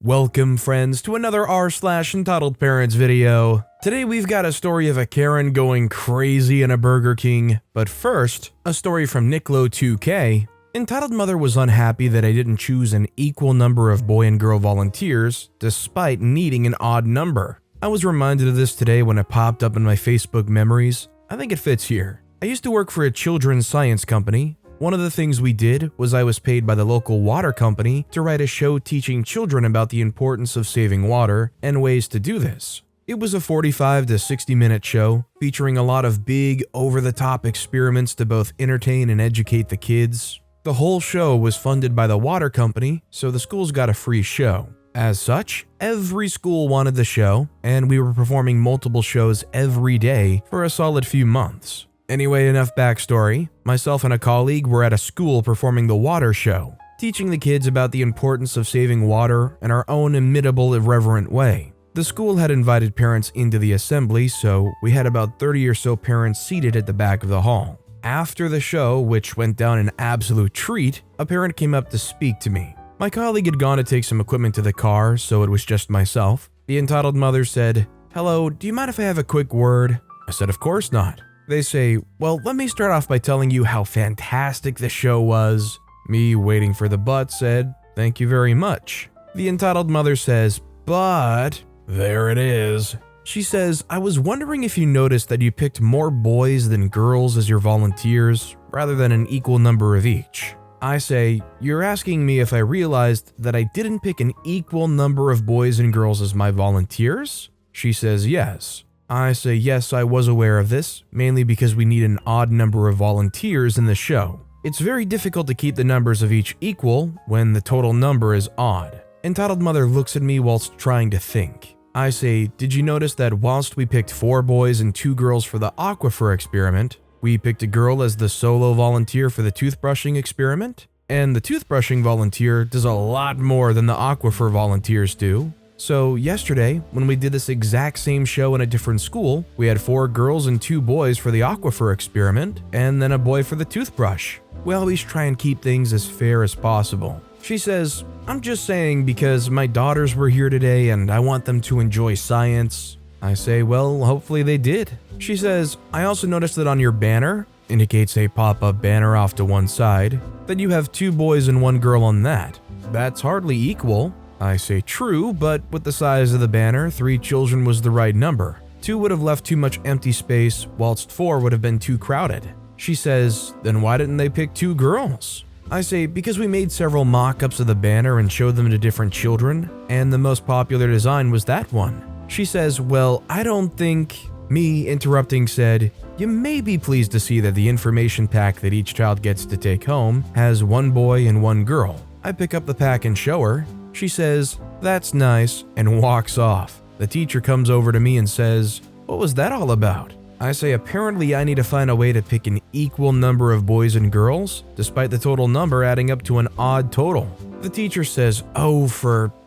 Welcome friends to another r/EntitledParents video. Today we've got a story of a Karen going crazy in a Burger King, but first, a story from Nicklo2K. Entitled Mother was unhappy that I didn't choose an equal number of boy and girl volunteers, despite needing an odd number. I was reminded of this today when it popped up in my Facebook memories. I think it fits here. I used to work for a children's science company. One of the things we did was I was paid by the local water company to write a show teaching children about the importance of saving water and ways to do this. It was a 45 to 60 minute show featuring a lot of big over-the-top experiments to both entertain and educate the kids. The whole show was funded by the water company, so the schools got a free show. As such, every school wanted the show, and we were performing multiple shows every day for a solid few months. Anyway, enough backstory. Myself and a colleague were at a school performing the water show, teaching the kids about the importance of saving water in our own imitable, irreverent way. The school had invited parents into the assembly, so we had about 30 or so parents seated at the back of the hall. After the show, which went down an absolute treat, a parent came up to speak to me. My colleague had gone to take some equipment to the car, so it was just myself. The entitled mother said, "Hello, do you mind if I have a quick word?" I said, "Of course not." They say, "Well, let me start off by telling you how fantastic the show was." Me, waiting for the but, said, "Thank you very much." The entitled mother says, "But..." There it is. She says, "I was wondering if you noticed that you picked more boys than girls as your volunteers, rather than an equal number of each." I say, "You're asking me if I realized that I didn't pick an equal number of boys and girls as my volunteers?" She says, "Yes." I say, "Yes, I was aware of this, mainly because we need an odd number of volunteers in the show. It's very difficult to keep the numbers of each equal when the total number is odd." Entitled mother looks at me whilst trying to think. I say, "Did you notice that whilst we picked 4 boys and 2 girls for the aquifer experiment, we picked a girl as the solo volunteer for the toothbrushing experiment? And the toothbrushing volunteer does a lot more than the aquifer volunteers do. So yesterday, when we did this exact same show in a different school, we had 4 girls and 2 boys for the aquifer experiment, and then a boy for the toothbrush. We always try and keep things as fair as possible." She says, "I'm just saying because my daughters were here today and I want them to enjoy science." I say, "Well, hopefully they did." She says, "I also noticed that on your banner," indicates a pop-up banner off to one side, "that you have 2 boys and 1 girl on that. That's hardly equal." I say, "True, but with the size of the banner, 3 children was the right number. 2 would have left too much empty space, whilst 4 would have been too crowded." She says, "Then why didn't they pick 2 girls?" I say, "Because we made several mock-ups of the banner and showed them to different children, and the most popular design was that one." She says, "Well, I don't think..." Me, interrupting, said, "You may be pleased to see that the information pack that each child gets to take home has 1 boy and 1 girl. I pick up the pack and show her. She says, 'That's nice,' and walks off. The teacher comes over to me and says, 'What was that all about?' I say, "Apparently I need to find a way to pick an equal number of boys and girls, despite the total number adding up to an odd total." The teacher says, "Oh,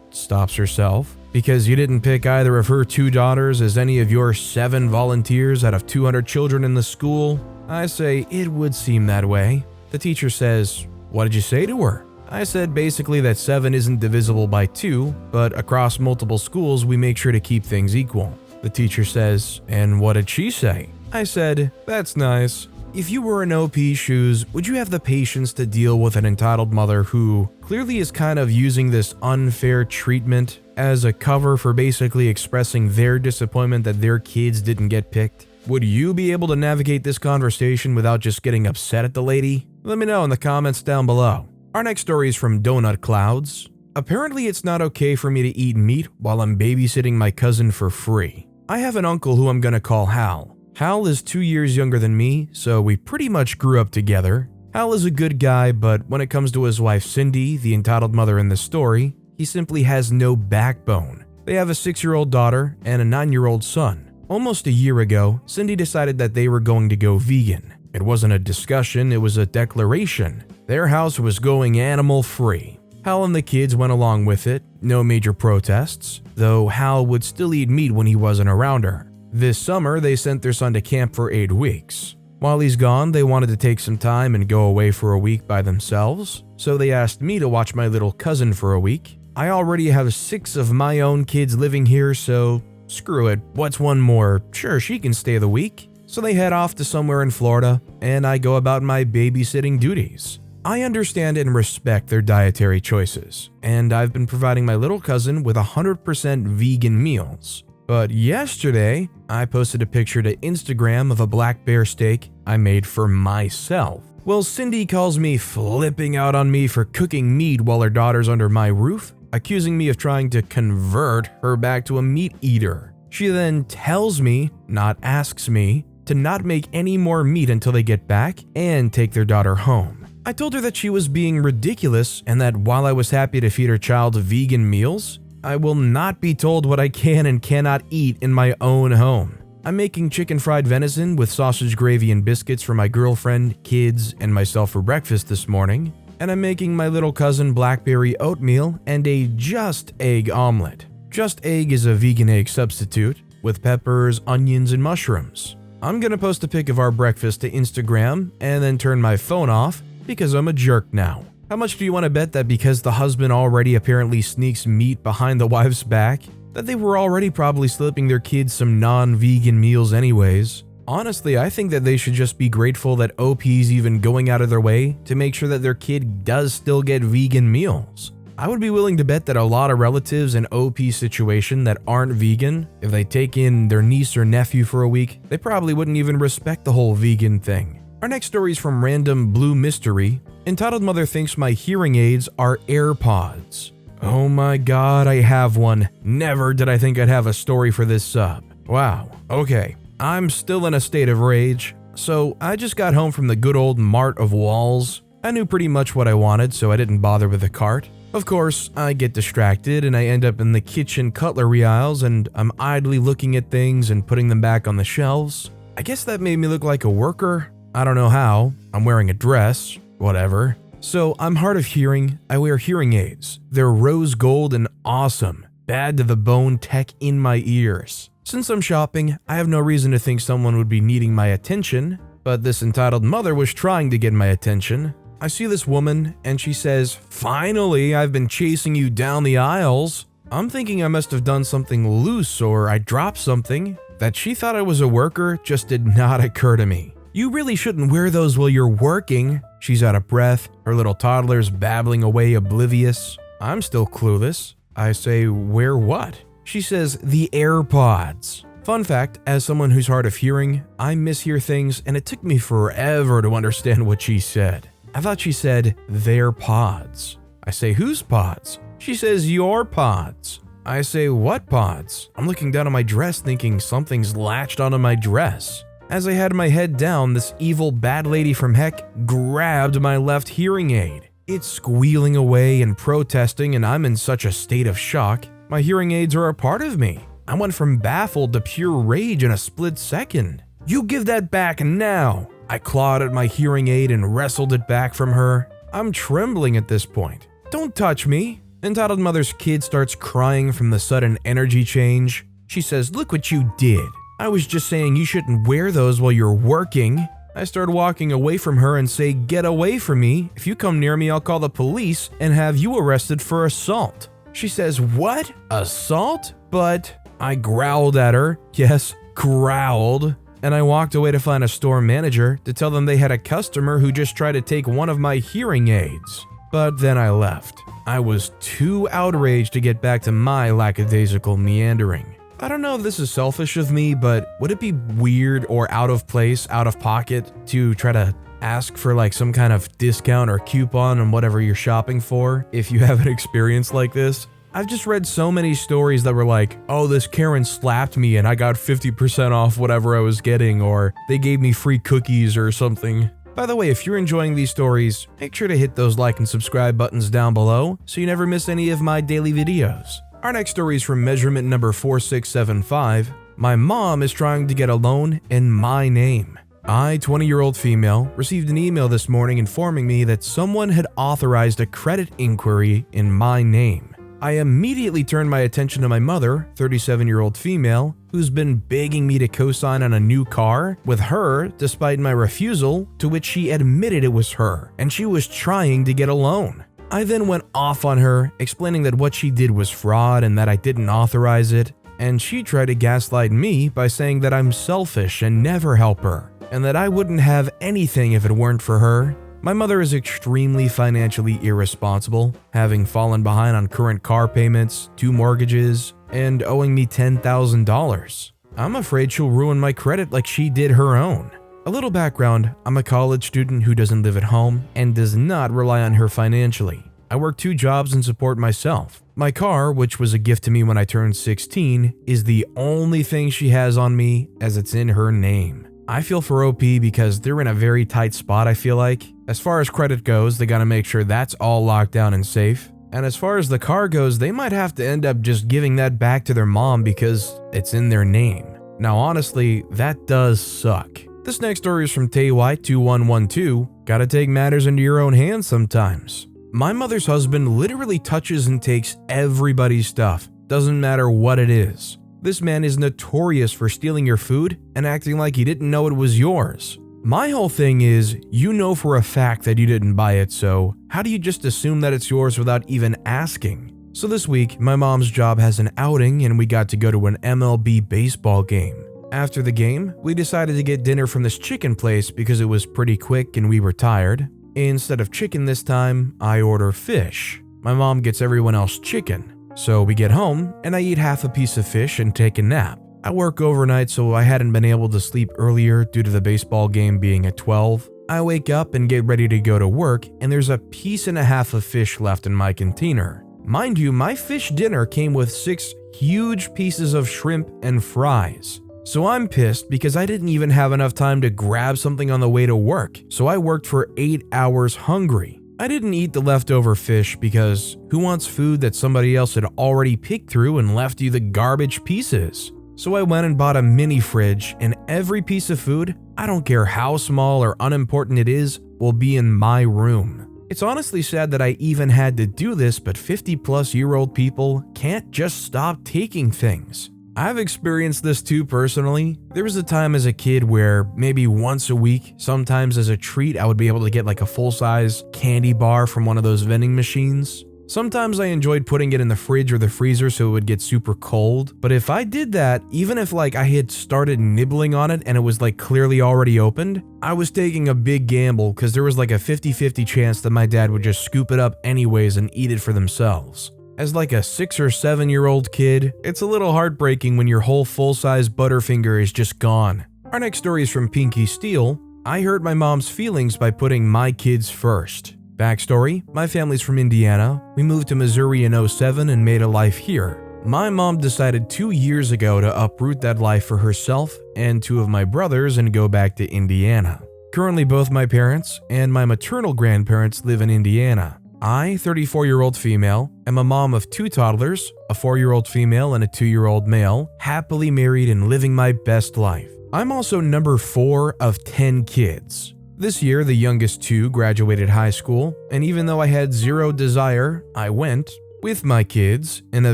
stops herself, "because you didn't pick either of her 2 daughters as any of your 7 volunteers out of 200 children in the school." I say, "It would seem that way." The teacher says, "What did you say to her?" I said basically that 7 isn't divisible by 2, but across multiple schools we make sure to keep things equal. The teacher says, "And what did she say?" I said, "That's nice. If you were in OP's shoes, would you have the patience to deal with an entitled mother who clearly is kind of using this unfair treatment as a cover for basically expressing their disappointment that their kids didn't get picked? Would you be able to navigate this conversation without just getting upset at the lady? Let me know in the comments down below." Our next story is from Donut Clouds. "Apparently it's not okay for me to eat meat while I'm babysitting my cousin for free. I have an uncle who I'm gonna call Hal. Hal is 2 years younger than me, so we pretty much grew up together. Hal is a good guy, but when it comes to his wife Cindy, the entitled mother in the story, he simply has no backbone. They have a 6-year-old daughter and a 9-year-old son. Almost a year ago, Cindy decided that they were going to go vegan. It wasn't a discussion, it was a declaration. Their house was going animal free. Hal and the kids went along with it, no major protests, though Hal would still eat meat when he wasn't around her. This summer, they sent their son to camp for 8 weeks. While he's gone, they wanted to take some time and go away for a week by themselves, so they asked me to watch my little cousin for a week. I already have 6 of my own kids living here, so screw it. What's one more? Sure, she can stay the week. So they head off to somewhere in Florida, and I go about my babysitting duties. I understand and respect their dietary choices, and I've been providing my little cousin with 100% vegan meals. But yesterday, I posted a picture to Instagram of a black bear steak I made for myself. Well, Cindy calls me flipping out on me for cooking meat while her daughter's under my roof, accusing me of trying to convert her back to a meat eater. She then tells me, not asks me, to not make any more meat until they get back and take their daughter home. I told her that she was being ridiculous and that while I was happy to feed her child vegan meals, I will not be told what I can and cannot eat in my own home. I'm making chicken fried venison with sausage gravy and biscuits for my girlfriend, kids, and myself for breakfast this morning, and I'm making my little cousin blackberry oatmeal and a Just Egg omelet. Just Egg is a vegan egg substitute with peppers, onions, and mushrooms. I'm gonna post a pic of our breakfast to Instagram and then turn my phone off because I'm a jerk now. How much do you want to bet that because the husband already apparently sneaks meat behind the wife's back, that they were already probably slipping their kids some non-vegan meals anyways? Honestly, I think that they should just be grateful that OP's even going out of their way to make sure that their kid does still get vegan meals. I would be willing to bet that a lot of relatives in OP's situation that aren't vegan, if they take in their niece or nephew for a week, they probably wouldn't even respect the whole vegan thing. Our next story is from Random Blue Mystery, entitled Mother Thinks My Hearing Aids Are AirPods. Oh my god, I have one. Never did I think I'd have a story for this sub. Wow, okay. I'm still in a state of rage, so I just got home from the good old Mart of Walls. I knew pretty much what I wanted, so I didn't bother with the cart. Of course, I get distracted and I end up in the kitchen cutlery aisles and I'm idly looking at things and putting them back on the shelves. I guess that made me look like a worker. I don't know how. I'm wearing a dress. Whatever. So I'm hard of hearing. I wear hearing aids. They're rose gold and awesome. Bad to the bone tech in my ears. Since I'm shopping, I have no reason to think someone would be needing my attention, but this entitled mother was trying to get my attention. I see this woman and she says, "Finally, I've been chasing you down the aisles." I'm thinking I must have done something loose or I dropped something. That she thought I was a worker just did not occur to me. "You really shouldn't wear those while you're working." She's out of breath, her little toddler's babbling away oblivious. I'm still clueless. I say, "Wear what?" She says, "The AirPods." Fun fact, as someone who's hard of hearing, I mishear things and it took me forever to understand what she said. I thought she said, "Their pods." I say, "Whose pods?" She says, "Your pods." I say, "What pods?" I'm looking down at my dress thinking something's latched onto my dress. As I had my head down, this evil bad lady from heck grabbed my left hearing aid. It's squealing away and protesting and I'm in such a state of shock. My hearing aids are a part of me. I went from baffled to pure rage in a split second. "You give that back now!" I clawed at my hearing aid and wrestled it back from her. I'm trembling at this point. "Don't touch me!" Entitled mother's kid starts crying from the sudden energy change. She says, "Look what you did. I was just saying you shouldn't wear those while you're working." I start walking away from her and say, "Get away from me. If you come near me, I'll call the police and have you arrested for assault." She says, "What? Assault?" But I growled at her. Yes, growled. And I walked away to find a store manager to tell them they had a customer who just tried to take one of my hearing aids. But then I left. I was too outraged to get back to my lackadaisical meandering. I don't know if this is selfish of me, but would it be weird or out of place, out of pocket, to try to ask for like some kind of discount or coupon on whatever you're shopping for if you have an experience like this? I've just read so many stories that were like, "Oh, this Karen slapped me and I got 50% off whatever I was getting," or "They gave me free cookies" or something. By the way, if you're enjoying these stories, make sure to hit those like and subscribe buttons down below so you never miss any of my daily videos. Our next story is from measurement number 4675. My mom is trying to get a loan in my name. I, 20-year-old female, received an email this morning informing me that someone had authorized a credit inquiry in my name. I immediately turned my attention to my mother, 37-year-old female, who's been begging me to co-sign on a new car with her despite my refusal, to which she admitted it was her and she was trying to get a loan. I then went off on her, explaining that what she did was fraud and that I didn't authorize it, and she tried to gaslight me by saying that I'm selfish and never help her, and that I wouldn't have anything if it weren't for her. My mother is extremely financially irresponsible, having fallen behind on current car payments, 2 mortgages, and owing me $10,000. I'm afraid she'll ruin my credit like she did her own. A little background, I'm a college student who doesn't live at home and does not rely on her financially. I work 2 jobs and support myself. My car, which was a gift to me when I turned 16, is the only thing she has on me as it's in her name. I feel for OP because they're in a very tight spot, I feel like. As far as credit goes, they gotta make sure that's all locked down and safe. And as far as the car goes, they might have to end up just giving that back to their mom because it's in their name. Now honestly, that does suck. This next story is from TayWhite2112. Gotta take matters into your own hands sometimes. My mother's husband literally touches and takes everybody's stuff, doesn't matter what it is. This man is notorious for stealing your food and acting like he didn't know it was yours. My whole thing is, you know for a fact that you didn't buy it, so how do you just assume that it's yours without even asking? So this week, my mom's job has an outing and we got to go to an MLB baseball game. After the game, we decided to get dinner from this chicken place because it was pretty quick and we were tired. Instead of chicken this time, I order fish. My mom gets everyone else chicken. So we get home and I eat half a piece of fish and take a nap. I work overnight, so I hadn't been able to sleep earlier due to the baseball game being at 12. I wake up and get ready to go to work and there's a piece and a half of fish left in my container. Mind you, my fish dinner came with 6 huge pieces of shrimp and fries. So I'm pissed because I didn't even have enough time to grab something on the way to work, so I worked for 8 hours hungry. I didn't eat the leftover fish because who wants food that somebody else had already picked through and left you the garbage pieces? So I went and bought a mini fridge, and every piece of food, I don't care how small or unimportant it is, will be in my room. It's honestly sad that I even had to do this, but 50-plus-year-old people can't just stop taking things. I've experienced this too personally. There was a time as a kid where maybe once a week, sometimes as a treat, I would be able to get like a full-size candy bar from one of those vending machines. Sometimes I enjoyed putting it in the fridge or the freezer so it would get super cold, but if I did that, even if like I had started nibbling on it and it was like clearly already opened, I was taking a big gamble because there was like a 50-50 chance that my dad would just scoop it up anyways and eat it for themselves. As like a 6 or 7-year-old kid, it's a little heartbreaking when your whole full-size Butterfinger is just gone. Our next story is from Pinky Steel. I hurt my mom's feelings by putting my kids first. Backstory, my family's from Indiana. We moved to Missouri in 2007 and made a life here. My mom decided 2 years ago to uproot that life for herself and 2 of my brothers and go back to Indiana. Currently both my parents and my maternal grandparents live in Indiana. I, 34-year-old female, am a mom of 2 toddlers, a 4-year-old female and a 2-year-old male, happily married and living my best life. I'm also number 4 of 10 kids. This year, the youngest 2 graduated high school, and even though I had 0 desire, I went, with my kids, in a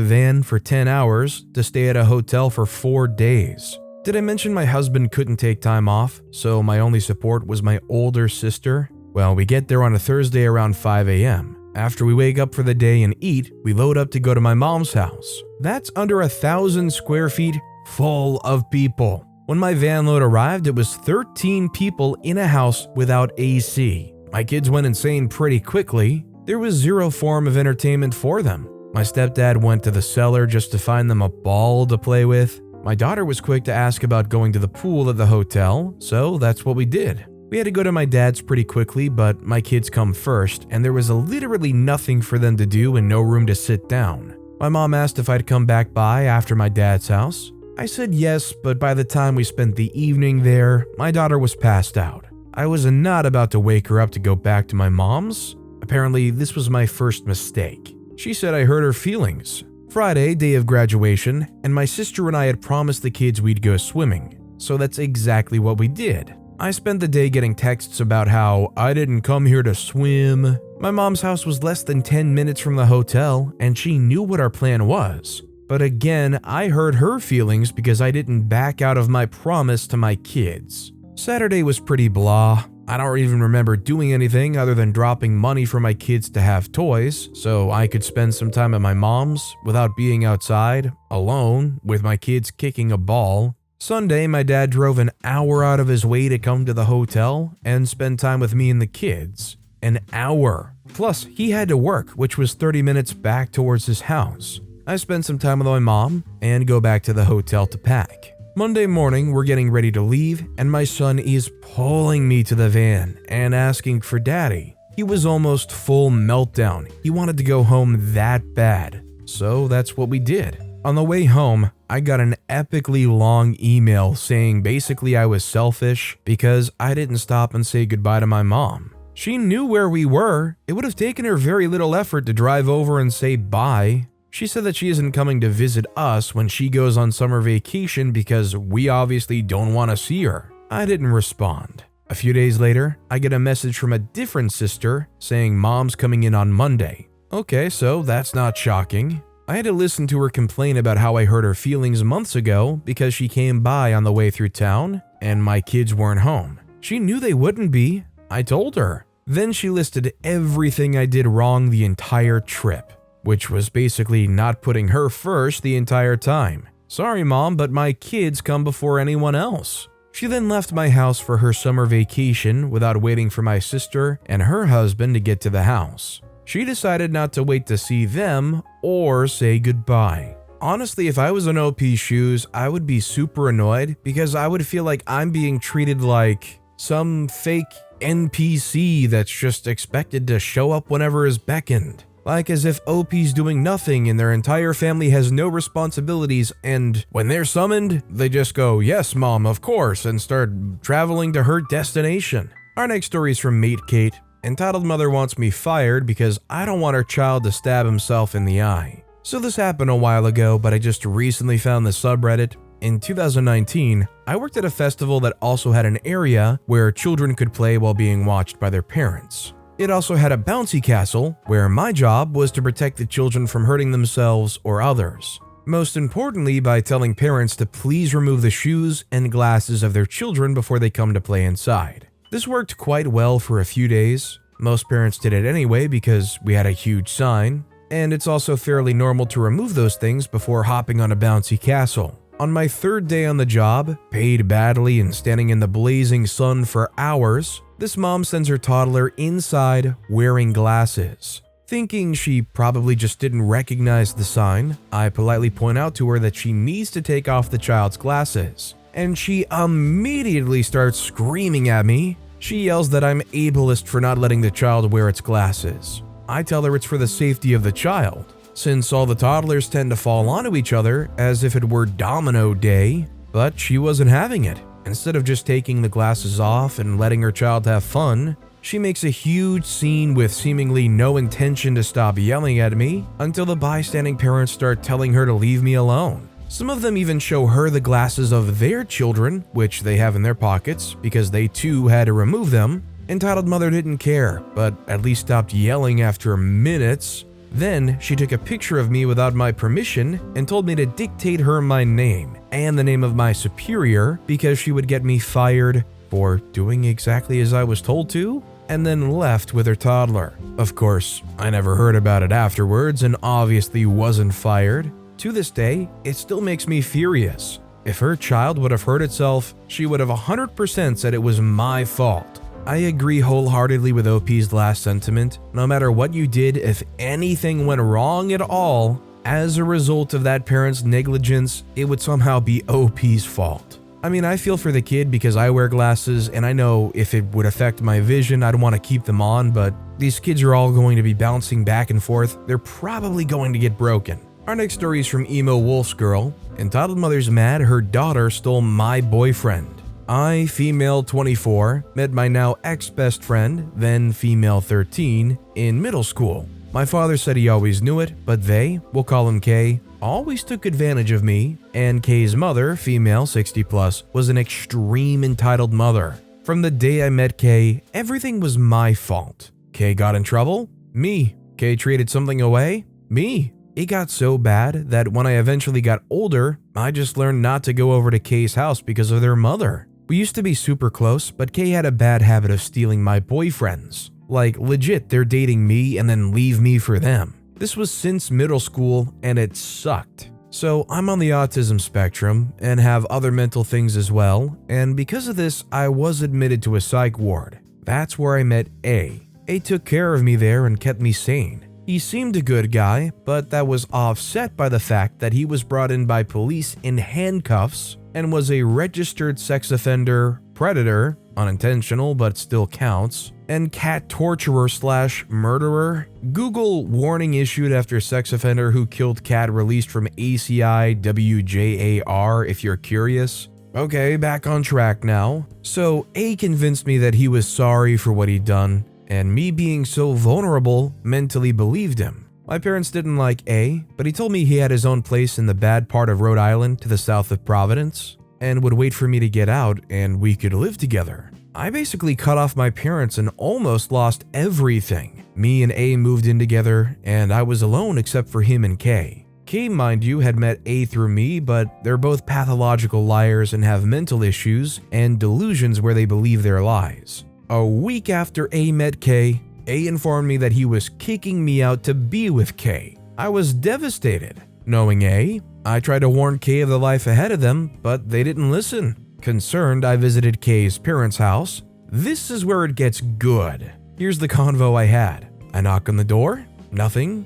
van for 10 hours to stay at a hotel for 4 days. Did I mention my husband couldn't take time off, so my only support was my older sister? Well, we get there on a Thursday around 5 a.m. After we wake up for the day and eat, we load up to go to my mom's house. That's under 1,000 square feet full of people. When my van load arrived, it was 13 people in a house without AC. My kids went insane pretty quickly. There was 0 form of entertainment for them. My stepdad went to the cellar just to find them a ball to play with. My daughter was quick to ask about going to the pool at the hotel, so that's what we did. We had to go to my dad's pretty quickly, but my kids come first, and there was literally nothing for them to do and no room to sit down. My mom asked if I'd come back by after my dad's house. I said yes, but by the time we spent the evening there, my daughter was passed out. I was not about to wake her up to go back to my mom's. Apparently, this was my first mistake. She said I hurt her feelings. Friday, day of graduation, and my sister and I had promised the kids we'd go swimming, so that's exactly what we did. I spent the day getting texts about how I didn't come here to swim. My mom's house was less than 10 minutes from the hotel, and she knew what our plan was. But again, I hurt her feelings because I didn't back out of my promise to my kids. Saturday was pretty blah. I don't even remember doing anything other than dropping money for my kids to have toys so I could spend some time at my mom's without being outside, alone, with my kids kicking a ball. Sunday, my dad drove an hour out of his way to come to the hotel and spend time with me and the kids. An hour. Plus, he had to work, which was 30 minutes back towards his house. I spent some time with my mom and go back to the hotel to pack. Monday morning, we're getting ready to leave, and my son is pulling me to the van and asking for daddy. He was almost full meltdown. He wanted to go home that bad. So that's what we did. On the way home, I got an epically long email saying basically I was selfish because I didn't stop and say goodbye to my mom. She knew where we were. It would have taken her very little effort to drive over and say bye. She said that she isn't coming to visit us when she goes on summer vacation because we obviously don't want to see her. I didn't respond. A few days later, I get a message from a different sister saying mom's coming in on Monday. Okay, so that's not shocking. I had to listen to her complain about how I hurt her feelings months ago because she came by on the way through town and my kids weren't home. She knew they wouldn't be. I told her. Then she listed everything I did wrong the entire trip, which was basically not putting her first the entire time. Sorry, Mom, but my kids come before anyone else. She then left my house for her summer vacation without waiting for my sister and her husband to get to the house. She decided not to wait to see them or say goodbye. Honestly, if I was in OP's shoes, I would be super annoyed because I would feel like I'm being treated like some fake NPC that's just expected to show up whenever is beckoned. Like as if OP's doing nothing and their entire family has no responsibilities, and when they're summoned, they just go, "Yes, Mom, of course," and start traveling to her destination. Our next story is from Mate Kate, entitled Mother Wants Me Fired Because I Don't Want Her Child to Stab Himself in the Eye. So this happened a while ago, but I just recently found the subreddit. In 2019, I worked at a festival that also had an area where children could play while being watched by their parents. It also had a bouncy castle where my job was to protect the children from hurting themselves or others. Most importantly, by telling parents to please remove the shoes and glasses of their children before they come to play inside. This worked quite well for a few days. Most parents did it anyway because we had a huge sign, and it's also fairly normal to remove those things before hopping on a bouncy castle. On my third day on the job, paid badly and standing in the blazing sun for hours, this mom sends her toddler inside wearing glasses. Thinking she probably just didn't recognize the sign, I politely point out to her that she needs to take off the child's glasses, and she immediately starts screaming at me. She yells that I'm ableist for not letting the child wear its glasses. I tell her it's for the safety of the child, since all the toddlers tend to fall onto each other as if it were domino day, but she wasn't having it. Instead of just taking the glasses off and letting her child have fun, she makes a huge scene with seemingly no intention to stop yelling at me until the bystanding parents start telling her to leave me alone. Some of them even show her the glasses of their children, which they have in their pockets because they too had to remove them. Entitled Mother didn't care, but at least stopped yelling after minutes. Then she took a picture of me without my permission and told me to dictate her my name and the name of my superior because she would get me fired for doing exactly as I was told to, and then left with her toddler. Of course, I never heard about it afterwards and obviously wasn't fired. To this day, it still makes me furious. If her child would have hurt itself, she would have 100% said it was my fault. I agree wholeheartedly with OP's last sentiment. No matter what you did, if anything went wrong at all, as a result of that parent's negligence, it would somehow be OP's fault. I mean, I feel for the kid because I wear glasses and I know if it would affect my vision, I'd want to keep them on, but these kids are all going to be bouncing back and forth. They're probably going to get broken. Our next story is from Emo Wolf's Girl, entitled Mother's Mad Her Daughter Stole My Boyfriend. I, female 24, met my now ex-best friend, then female 13, in middle school. My father said he always knew it, but they, we'll call him Kay, always took advantage of me, and Kay's mother, female 60 plus, was an extreme entitled mother. From the day I met Kay, everything was my fault. Kay got in trouble? Me. Kay traded something away? Me. It got so bad that when I eventually got older, I just learned not to go over to Kay's house because of their mother. We used to be super close, but Kay had a bad habit of stealing my boyfriends. Like, legit, they're dating me and then leave me for them. This was since middle school, and it sucked. So I'm on the autism spectrum and have other mental things as well, and because of this, I was admitted to a psych ward. That's where I met A. A took care of me there and kept me sane. He seemed a good guy, but that was offset by the fact that he was brought in by police in handcuffs and was a registered sex offender, predator, unintentional but still counts, and cat torturer/murderer. Google warning issued after sex offender who killed cat released from ACI WJAR if you're curious. Okay, back on track now. So A convinced me that he was sorry for what he'd done, and me being so vulnerable mentally believed him. My parents didn't like A, but he told me he had his own place in the bad part of Rhode Island to the south of Providence, and would wait for me to get out and we could live together. I basically cut off my parents and almost lost everything. Me and A moved in together, and I was alone except for him and Kay. Kay, mind you, had met A through me, but they're both pathological liars and have mental issues and delusions where they believe their lies. A week after A met Kay, A informed me that he was kicking me out to be with Kay. I was devastated. Knowing A, I tried to warn Kay of the life ahead of them, but they didn't listen. Concerned, I visited Kay's parents' house. This is where it gets good. Here's the convo I had. I knock on the door. Nothing.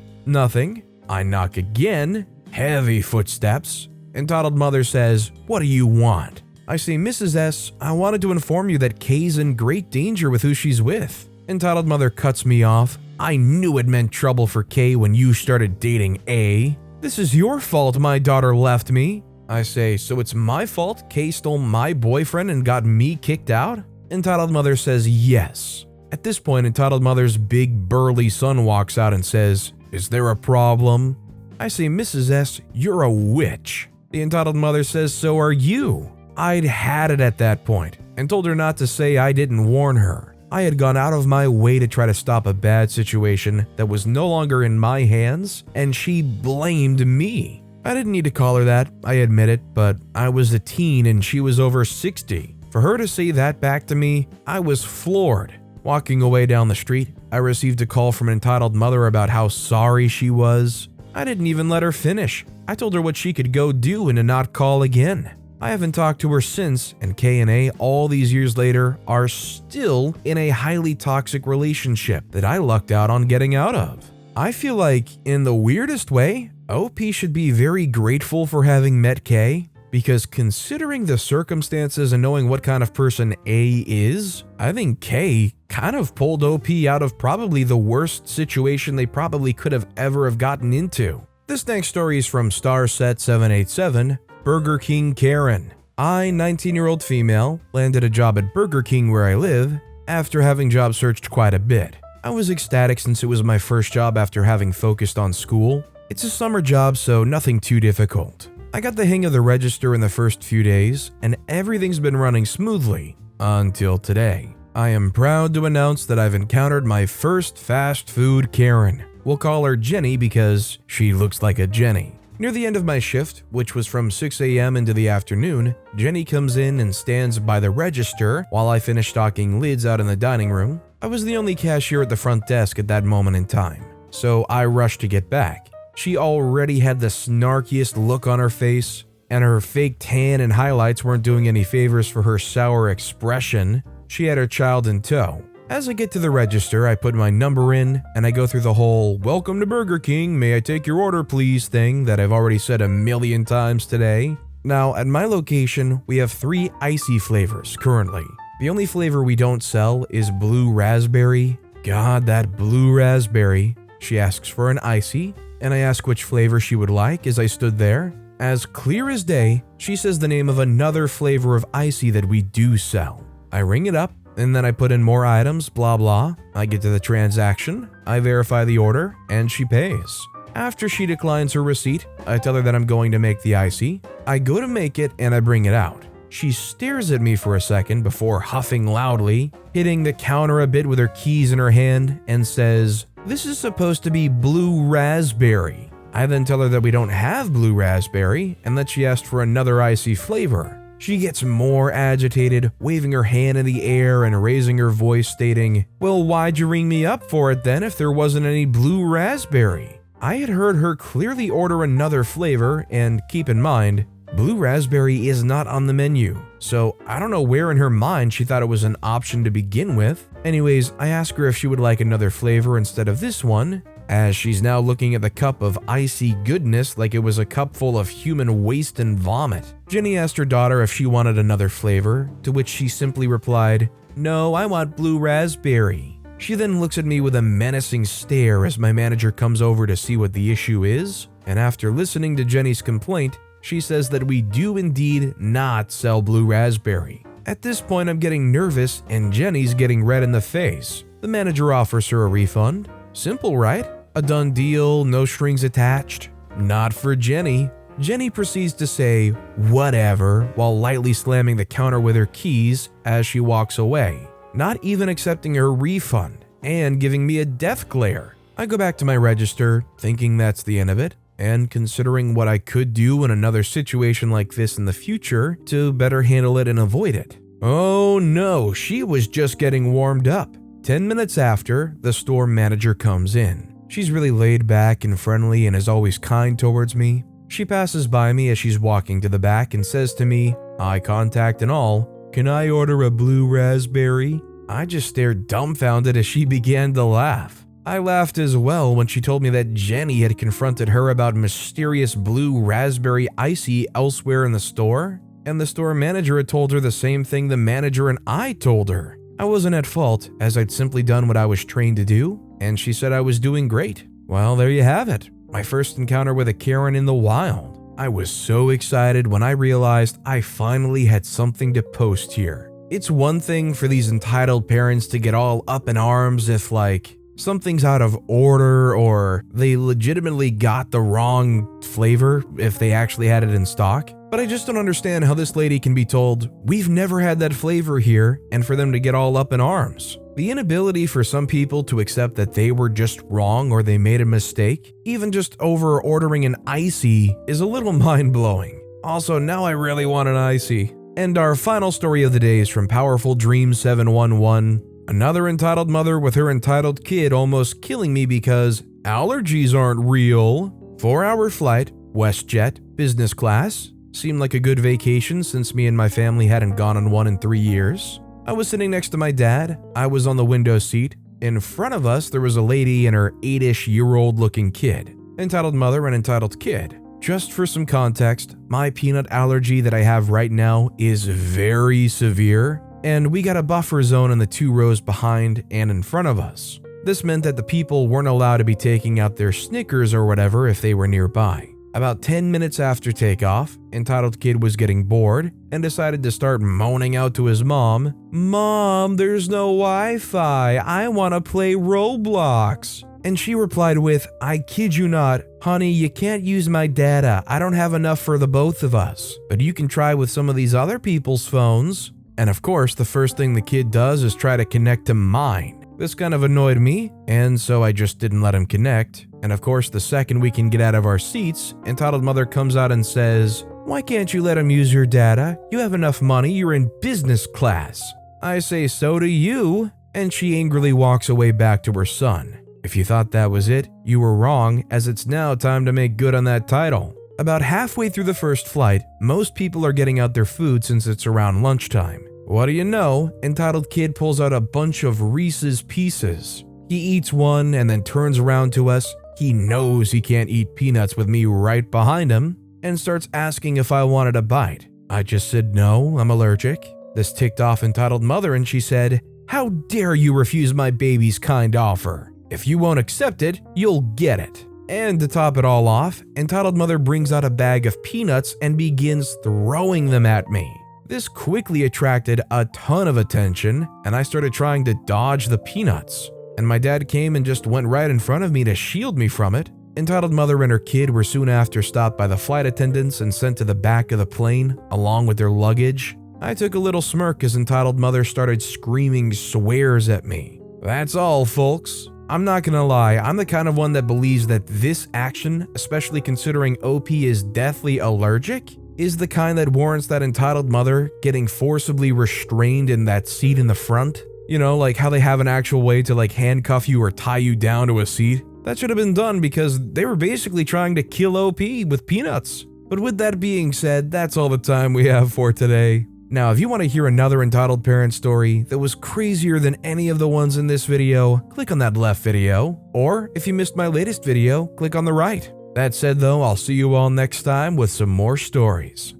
I knock again. Heavy footsteps. Entitled mother says, "What do you want?" I say, "Mrs. S, I wanted to inform you that Kay's in great danger with who she's with." Entitled mother cuts me off. "I knew it meant trouble for Kay when you started dating A. This is your fault my daughter left me." I say, "So it's my fault Kay stole my boyfriend and got me kicked out?" Entitled mother says, "Yes." At this point, entitled mother's big burly son walks out and says, "Is there a problem?" I say, "Mrs. S, you're a witch." The entitled mother says, "So are you." I'd had it at that point and told her not to say I didn't warn her. I had gone out of my way to try to stop a bad situation that was no longer in my hands, and she blamed me. I didn't need to call her that, I admit it, but I was a teen and she was over 60. For her to say that back to me, I was floored. Walking away down the street, I received a call from an entitled mother about how sorry she was. I didn't even let her finish. I told her what she could go do and to not call again. I haven't talked to her since, and K and A, all these years later, are still in a highly toxic relationship that I lucked out on getting out of. I feel like, in the weirdest way, OP should be very grateful for having met K, because considering the circumstances and knowing what kind of person A is, I think K kind of pulled OP out of probably the worst situation they probably could have ever have gotten into. This next story is from Starset787, Burger King Karen. I, 19-year-old female, landed a job at Burger King where I live after having job searched quite a bit. I was ecstatic since it was my first job after having focused on school. It's a summer job, so nothing too difficult. I got the hang of the register in the first few days, and everything's been running smoothly until today. I am proud to announce that I've encountered my first fast food Karen. We'll call her Jenny because she looks like a Jenny. Near the end of my shift, which was from 6 a.m. into the afternoon, Jenny comes in and stands by the register while I finish stocking lids out in the dining room. I was the only cashier at the front desk at that moment in time, so I rushed to get back. She already had the snarkiest look on her face, and her fake tan and highlights weren't doing any favors for her sour expression. She had her child in tow. As I get to the register, I put my number in, and I go through the whole "Welcome to Burger King, may I take your order please" thing that I've already said a million times today. Now, at my location, we have 3 icy flavors currently. The only flavor we don't sell is blue raspberry. God, that blue raspberry. She asks for an icy, and I ask which flavor she would like as I stood there. As clear as day, she says the name of another flavor of icy that we do sell. I ring it up, and then I put in more items, blah blah. I get to the transaction, I verify the order, and she pays. After she declines her receipt, I tell her that I'm going to make the icy. I go to make it and I bring it out. She stares at me for a second before huffing loudly, hitting the counter a bit with her keys in her hand, and says, "This is supposed to be blue raspberry." I then tell her that we don't have blue raspberry and that she asked for another icy flavor. She gets more agitated, waving her hand in the air and raising her voice stating, "Well, why'd you ring me up for it then if there wasn't any blue raspberry?" I had heard her clearly order another flavor, and keep in mind, blue raspberry is not on the menu, so I don't know where in her mind she thought it was an option to begin with. Anyways, I asked her if she would like another flavor instead of this one, as she's now looking at the cup of icy goodness like it was a cup full of human waste and vomit. Jenny asked her daughter if she wanted another flavor, to which she simply replied, "No, I want blue raspberry." She then looks at me with a menacing stare as my manager comes over to see what the issue is, and after listening to Jenny's complaint, she says that we do indeed not sell blue raspberry. At this point, I'm getting nervous and Jenny's getting red in the face. The manager offers her a refund. Simple, right? A done deal, no strings attached. Not for Jenny. Jenny proceeds to say, "Whatever," while lightly slamming the counter with her keys as she walks away, not even accepting her refund and giving me a death glare. I go back to my register, thinking that's the end of it, and considering what I could do in another situation like this in the future to better handle it and avoid it. Oh no, she was just getting warmed up. 10 minutes after, the store manager comes in. She's really laid back and friendly and is always kind towards me. She passes by me as she's walking to the back and says to me, eye contact and all, "Can I order a blue raspberry?" I just stared dumbfounded as she began to laugh. I laughed as well when she told me that Jenny had confronted her about mysterious blue raspberry icy elsewhere in the store, and the store manager had told her the same thing the manager and I told her. I wasn't at fault, as I'd simply done what I was trained to do, and she said I was doing great. Well, there you have it. My first encounter with a Karen in the wild. I was so excited when I realized I finally had something to post here. It's one thing for these entitled parents to get all up in arms if, like, something's out of order or they legitimately got the wrong flavor if they actually had it in stock. But I just don't understand how this lady can be told, "We've never had that flavor here," and for them to get all up in arms. The inability for some people to accept that they were just wrong or they made a mistake, even just over ordering an icy, is a little mind-blowing. Also, now I really want an icy. And our final story of the day is from Powerful Dream 711. Another entitled mother with her entitled kid almost killing me because allergies aren't real. 4-hour flight, WestJet, business class. Seemed like a good vacation since me and my family hadn't gone on one in 3 years. I was sitting next to my dad. I was on the window seat. In front of us, there was a lady and her 8-ish-year-old looking kid. Entitled mother and entitled kid. Just for some context, my peanut allergy that I have right now is very severe, and we got a buffer zone in the 2 rows behind and in front of us. This meant that the people weren't allowed to be taking out their Snickers or whatever if they were nearby. About 10 minutes after takeoff, entitled kid was getting bored and decided to start moaning out to his mom, "Mom, there's no Wi-Fi. I want to play Roblox." And she replied with, "I kid you not, honey, you can't use my data. I don't have enough for the both of us. But you can try with some of these other people's phones." And of course, the first thing the kid does is try to connect to mine. This kind of annoyed me, and so I just didn't let him connect. And of course, the second we can get out of our seats, entitled mother comes out and says, "Why can't you let him use your data? You have enough money, you're in business class." I say, "So do you," and she angrily walks away back to her son. If you thought that was it, you were wrong, as it's now time to make good on that title. About halfway through the first flight, most people are getting out their food since it's around lunchtime. What do you know, entitled kid pulls out a bunch of Reese's Pieces. He eats one and then turns around to us. He knows he can't eat peanuts with me right behind him and starts asking if I wanted a bite. I just said no, I'm allergic. This ticked off entitled mother and she said, "How dare you refuse my baby's kind offer? If you won't accept it, you'll get it." And to top it all off, entitled mother brings out a bag of peanuts and begins throwing them at me. This quickly attracted a ton of attention, and I started trying to dodge the peanuts. And my dad came and just went right in front of me to shield me from it. Entitled mother and her kid were soon after stopped by the flight attendants and sent to the back of the plane, along with their luggage. I took a little smirk as entitled mother started screaming swears at me. That's all, folks. I'm not gonna lie, I'm the kind of one that believes that this action, especially considering OP is deathly allergic, is the kind that warrants that entitled mother getting forcibly restrained in that seat in the front. You know, like how they have an actual way to like handcuff you or tie you down to a seat. That should have been done because they were basically trying to kill OP with peanuts. But with that being said, that's all the time we have for today. Now, if you want to hear another entitled parent story that was crazier than any of the ones in this video, click on that left video. Or if you missed my latest video, click on the right. That said though, I'll see you all next time with some more stories.